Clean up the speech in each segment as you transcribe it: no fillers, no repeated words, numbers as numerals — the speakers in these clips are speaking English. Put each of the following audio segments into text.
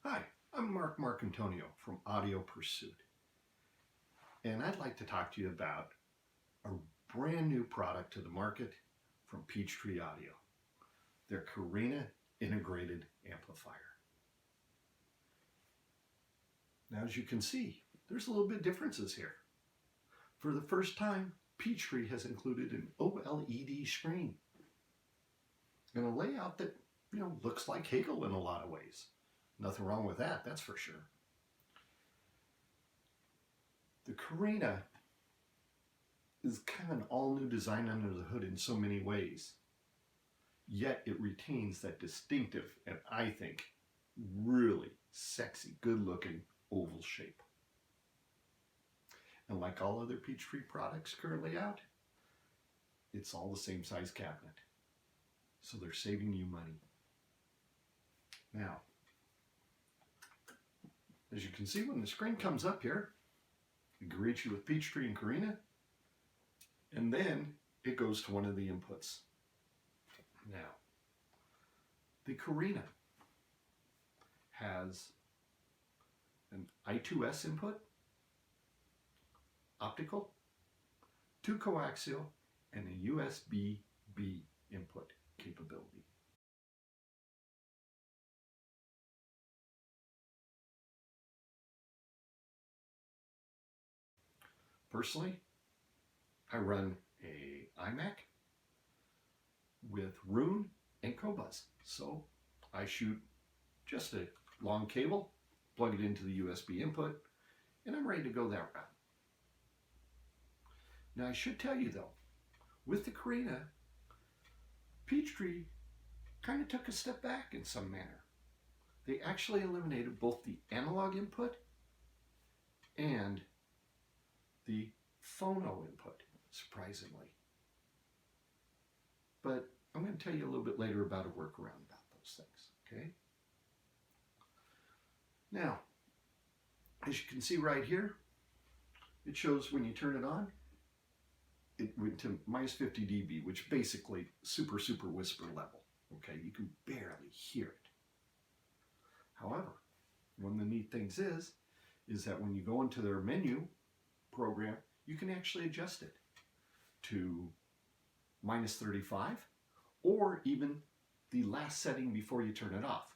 Hi, I'm Mark Marcantonio from Audio Pursuit, and I'd like to talk to you about a brand new product to the market from Peachtree Audio, their Carina integrated amplifier. Now, as you can see, there's a little bit of differences here. For the first time, Peachtree has included an OLED screen and a layout that, looks like Hegel in a lot of ways. Nothing wrong with that, that's for sure. The Carina is kind of an all-new design under the hood in so many ways, yet it retains that distinctive and, I think, really sexy, good-looking oval shape. And like all other Peachtree products currently out, it's all the same size cabinet. So they're saving you money. Now, as you can see, when the screen comes up here, it greets you with Peachtree and Carina, and then it goes to one of the inputs. Now, the Carina has an I2S input, optical, 2 coaxial, and a USB-B input capability. Personally, I run a iMac with Roon and Qobuz, so I shoot just a long cable, plug it into the USB input, and I'm ready to go that route. Now, I should tell you though, with the Carina, Peachtree kind of took a step back in some manner. They actually eliminated both the analog input and the phono input, surprisingly. But I'm going to tell you a little bit later about a workaround about those things, okay? Now, as you can see right here, it shows when you turn it on, it went to minus 50 dB, which basically super whisper level, okay? You can barely hear it. However, one of the neat things is that when you go into their menu program, you can actually adjust it to minus 35 or even the last setting before you turn it off.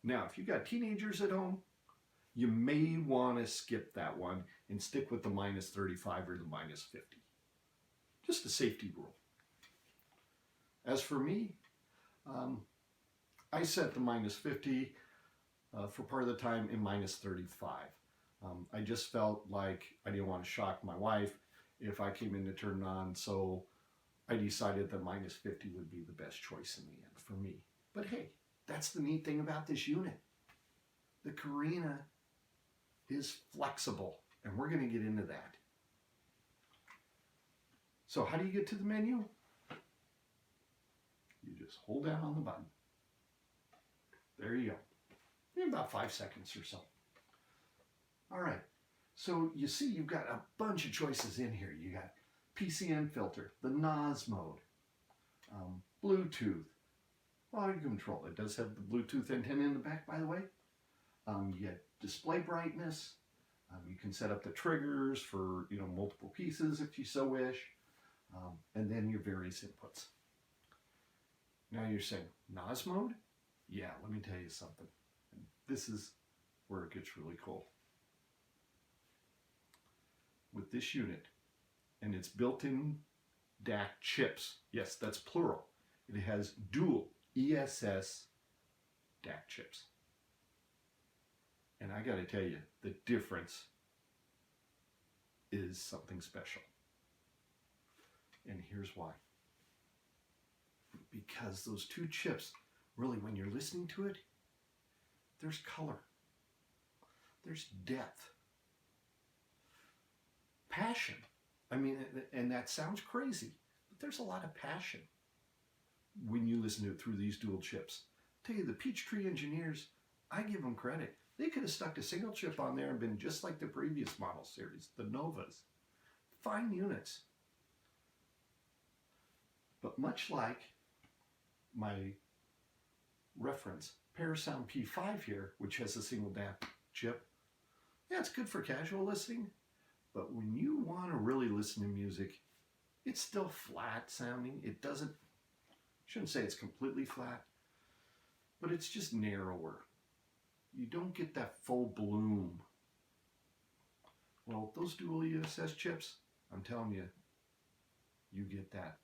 Now, if you've got teenagers at home, you may want to skip that one and stick with the minus 35 or the minus 50. Just a safety rule. As for me, I set the minus 50 for part of the time in minus 35. I just felt like I didn't want to shock my wife if I came in to turn it on, so I decided that minus 50 would be the best choice in the end for me. But hey, that's the neat thing about this unit. The Carina is flexible, and we're going to get into that. So how do you get to the menu? You just hold down on the button. There you go. In about 5 seconds or so. All right, so you see you've got a bunch of choices in here. You got PCM filter, the NOS mode, Bluetooth, volume control. It does have the Bluetooth antenna in the back, by the way. You get display brightness. You can set up the triggers for multiple pieces if you so wish, and then your various inputs. Now you're saying NOS mode? Yeah, let me tell you something. This is where it gets really cool. With this unit and its built-in DAC chips, yes, that's plural. It has dual ESS DAC chips. And I got to tell you, the difference is something special. And here's why. Because those two chips, really, when you're listening to it, there's color, there's depth, passion. I mean, and that sounds crazy, but there's a lot of passion when you listen to it through these dual chips. I tell you, the Peachtree engineers, I give them credit. They could have stuck a single chip on there and been just like the previous model series, the Novas. Fine units. But much like my reference, Parasound P5 here, which has a single DAC chip. Yeah, it's good for casual listening, but when you want to really listen to music, it's still flat sounding. It doesn't, shouldn't say it's completely flat, but it's just narrower. You don't get that full bloom. Well, those dual ESS chips, I'm telling you, you get that.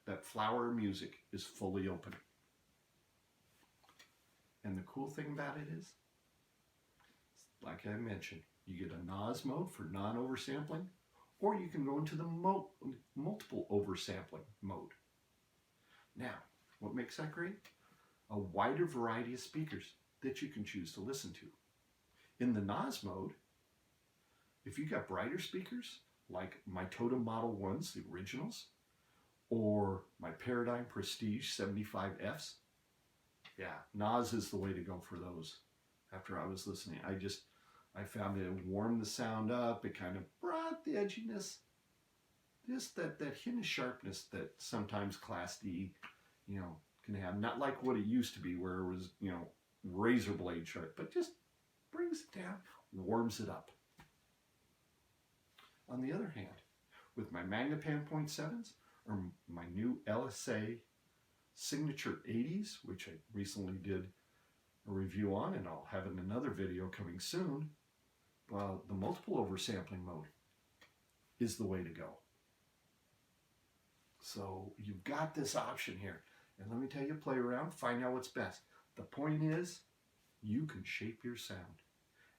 That flower music is fully open. And the cool thing about it is, like I mentioned, you get a NOS mode for non-oversampling, or you can go into the multiple oversampling mode. Now, what makes that great? A wider variety of speakers that you can choose to listen to. In the NOS mode, if you got brighter speakers, like my Totem Model 1s, the originals, or my Paradigm Prestige 75Fs, yeah, NOS is the way to go for those. After I was listening, I found it warmed the sound up. It kind of brought the edginess, just that hint of sharpness that sometimes Class D, can have. Not like what it used to be, where it was, razor blade sharp, but just brings it down, warms it up. On the other hand, with my Magnepan .7s, or my new LSA Signature 80s, which I recently did a review on, and I'll have in another video coming soon, well, the multiple oversampling mode is the way to go. So you've got this option here. And let me tell you, play around, find out what's best. The point is, you can shape your sound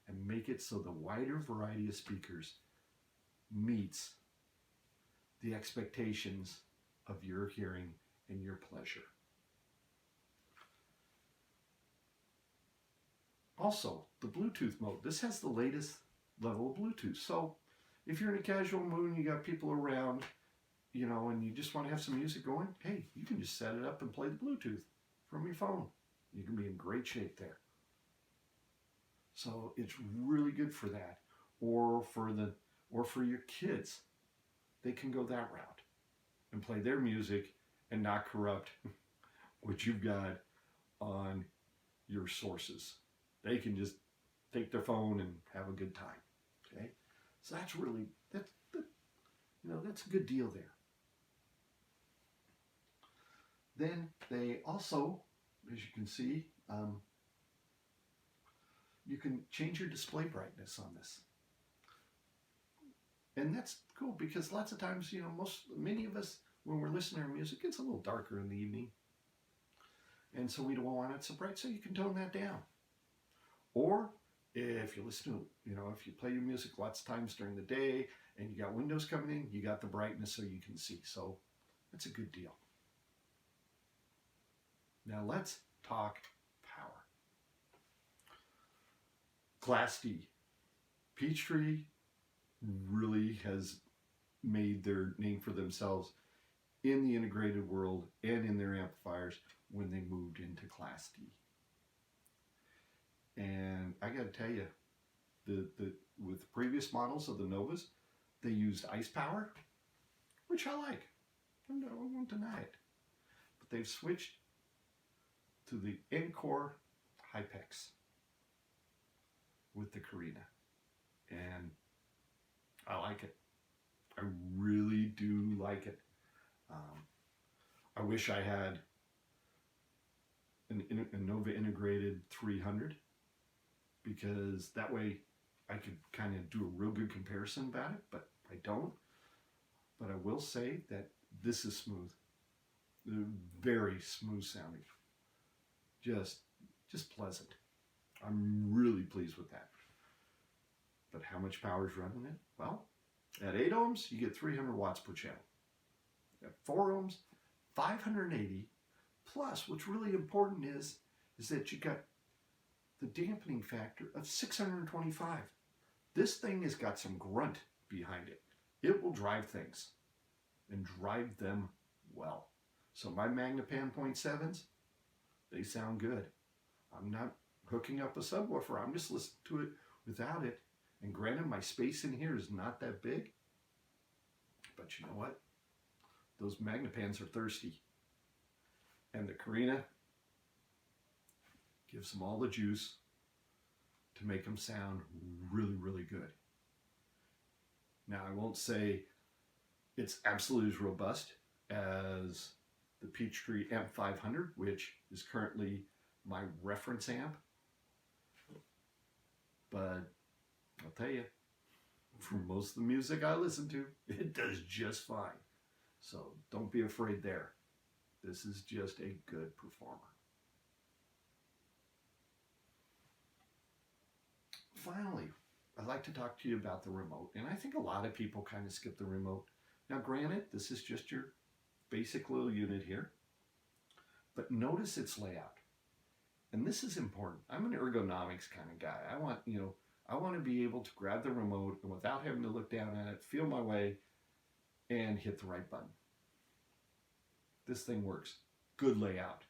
and make it so the wider variety of speakers meets the expectations of your hearing and your pleasure. Also, the Bluetooth mode. This has the latest level of Bluetooth. So if you're in a casual mood and you got people around, and you just want to have some music going, hey, you can just set it up and play the Bluetooth from your phone. You can be in great shape there. So it's really good for that. Or for your kids. They can go that route and play their music and not corrupt what you've got on your sources. They can just take their phone and have a good time. Okay? So that's a good deal there. Then they also, as you can see, you can change your display brightness on this. And that's cool because lots of times, many of us, when we're listening to our music, it's a little darker in the evening. And so we don't want it so bright, so you can tone that down. Or if you listen to, if you play your music lots of times during the day and you got windows coming in, you got the brightness so you can see. So that's a good deal. Now let's talk power. Class D. Peachtree really has made their name for themselves in the integrated world and in their amplifiers when they moved into Class D. And I got to tell you, with the previous models of the Novas, they used ice power, which I like. I won't deny it. But they've switched to the Encore Hypex with the Carina. And I like it. I really do like it. I wish I had a Nova integrated 300, because that way I could kind of do a real good comparison about it, but I don't. But I will say that this is smooth. Very smooth sounding. Just pleasant. I'm really pleased with that. But how much power is running it? Well, at 8 ohms, you get 300 watts per channel. At 4 ohms, 580. Plus, what's really important is that you got the dampening factor of 625. This thing has got some grunt behind it. It will drive things and drive them well. So my Magnepan .7s, they sound good. I'm not hooking up a subwoofer. I'm just listening to it without it. And granted, my space in here is not that big. But you know what? Those Magnepans are thirsty. And the Carina, gives them all the juice to make them sound really, really good. Now, I won't say it's absolutely as robust as the Peachtree Amp 500, which is currently my reference amp. But I'll tell you, for most of the music I listen to, it does just fine. So don't be afraid there. This is just a good performer. Finally, I'd like to talk to you about the remote. And I think a lot of people kind of skip the remote. Now, granted, this is just your basic little unit here. But notice its layout. And this is important. I'm an ergonomics kind of guy. I want to be able to grab the remote and without having to look down at it, feel my way, and hit the right button. This thing works. Good layout.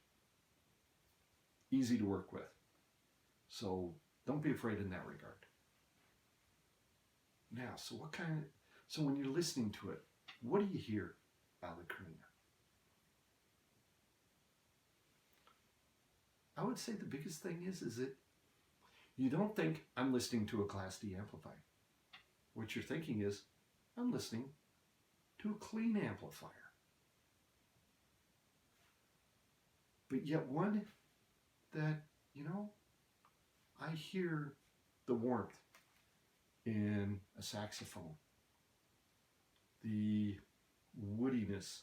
Easy to work with. So don't be afraid in that regard. Now, so when you're listening to it, what do you hear out of the Carina? I would say the biggest thing is that you don't think I'm listening to a Class D amplifier. What you're thinking is, I'm listening to a clean amplifier. But yet one that, I hear the warmth in a saxophone, the woodiness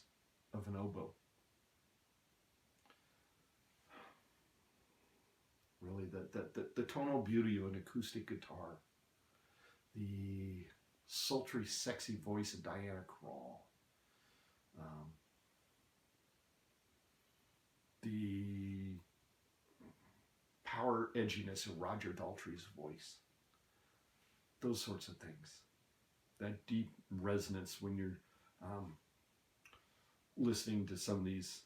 of an oboe. Really, the tonal beauty of an acoustic guitar, the sultry, sexy voice of Diana Krall, the power edginess of Roger Daltrey's voice, those sorts of things. That deep resonance when you're listening to some of these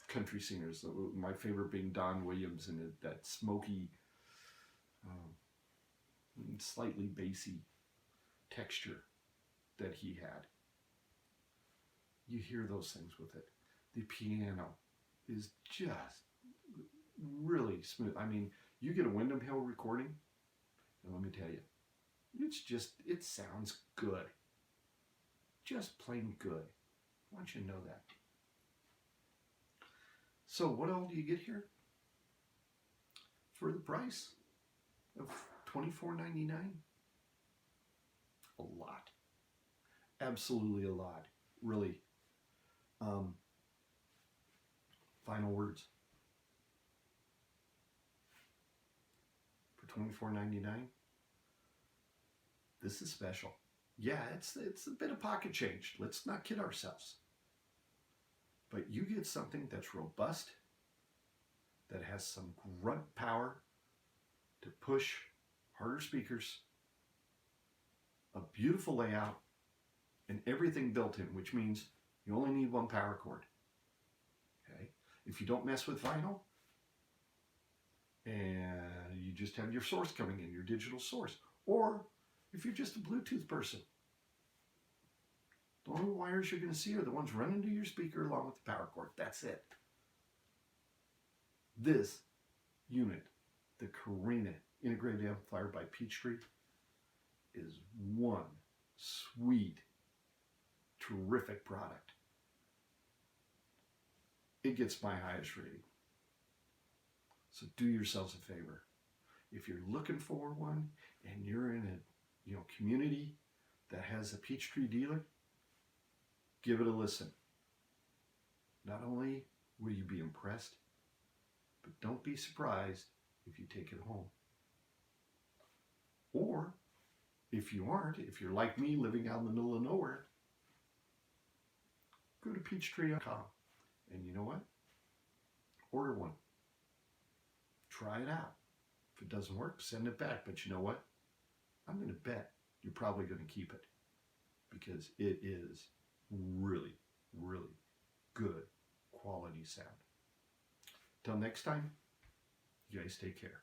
country singers, my favorite being Don Williams, and that smoky, slightly bassy texture that he had. You hear those things with it. The piano is just really smooth. I mean, you get a Windham Hill recording, and let me tell you, it sounds good. Just plain good. I want you to know that. So what all do you get here? For the price of $24.99? A lot. Absolutely a lot. Really. Final words. For $24.99? This is special. Yeah, it's a bit of pocket change. Let's not kid ourselves. But you get something that's robust, that has some grunt power to push harder speakers, a beautiful layout, and everything built in, which means you only need one power cord. Okay? If you don't mess with vinyl, and you just have your source coming in, your digital source, or if you're just a Bluetooth person, the only wires you're going to see are the ones running to your speaker along with the power cord. That's it. This unit, the Carina Integrated Amplifier by Peachtree, is one sweet, terrific product. It gets my highest rating. So do yourselves a favor. If you're looking for one and you're in a community that has a Peachtree dealer, give it a listen. Not only will you be impressed, but don't be surprised if you take it home. Or if you aren't, if you're like me living out in the middle of nowhere, go to peachtree.com and you know what? Order one. Try it out. If it doesn't work, send it back. But you know what? I'm going to bet you're probably going to keep it because it is really, really good quality sound. Till next time, you guys take care.